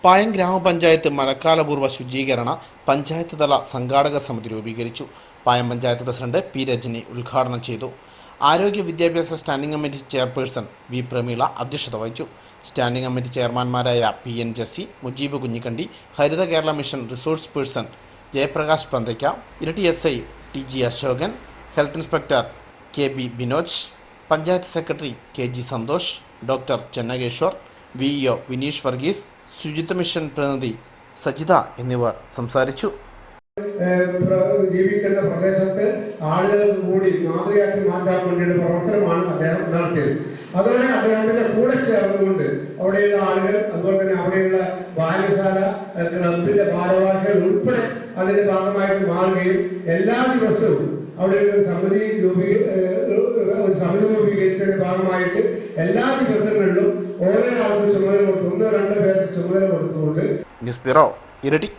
പായം ഗ്രാമപഞ്ചായത്ത് മഴക്കാലപൂർവ്വ ശുചീകരണ പഞ്ചായത്ത് തല സംഘാടക സമിതി രൂപീകരിച്ചു. പായം പഞ്ചായത്ത് പ്രസിഡന്റ് പി രജനി ഉദ്ഘാടനം ചെയ്തു. ആരോഗ്യ വിദ്യാഭ്യാസ standing committee chairperson V Prameela അധ്യക്ഷത വഹിച്ചു. സ്റ്റാൻഡിംഗ് കമ്മിറ്റി ചെയർമാൻമാരായ P N Jessy, Mujeeb Kunhikkandi, Haritha Kerala mission resource person Jayaprakash Panthakka, Iritty SI T G Ashokan, health inspector K B Binoj, panchayat secretary K G Santhosh, doctor Chennakeshwar, VEO Vineesh Varghese, Suchitwa mission പ്രതിനിധി സജിത എന്നിവർ സംസാരിച്ചു. ജീവിക്കുന്ന പ്രദേശത്ത് ആളുകൾക്ക് കൂടി മാതൃകയാക്കി മാറ്റാൻ വേണ്ടിയുള്ള പ്രവർത്തനമാണ് അദ്ദേഹം നടത്തിയത്. അതോടെ അദ്ദേഹത്തിന്റെ കൂടെ ചേർന്നുകൊണ്ട് അവിടെയുള്ള ആളുകൾ, അതുപോലെ തന്നെ അവിടെയുള്ള വായനശാല ക്ലബിന്റെ ഭാരവാഹികൾ ഉൾപ്പെടെ അതിന്റെ ഭാഗമായിട്ട് മാറുകയും എല്ലാ ദിവസവും അവിടെ ഒരു സമിതി രൂപീകരിച്ചതിന്റെ ഭാഗമായിട്ട് എല്ലാ ദിവസങ്ങളിലും ഓരോ ആൾക്ക് ചുമതല കൊടുത്തു, 1-2 പേർക്ക് ചുമതല കൊടുത്തുകൊണ്ട്. ന്യൂസ് ബ്യൂറോ, ഇരട്ടി.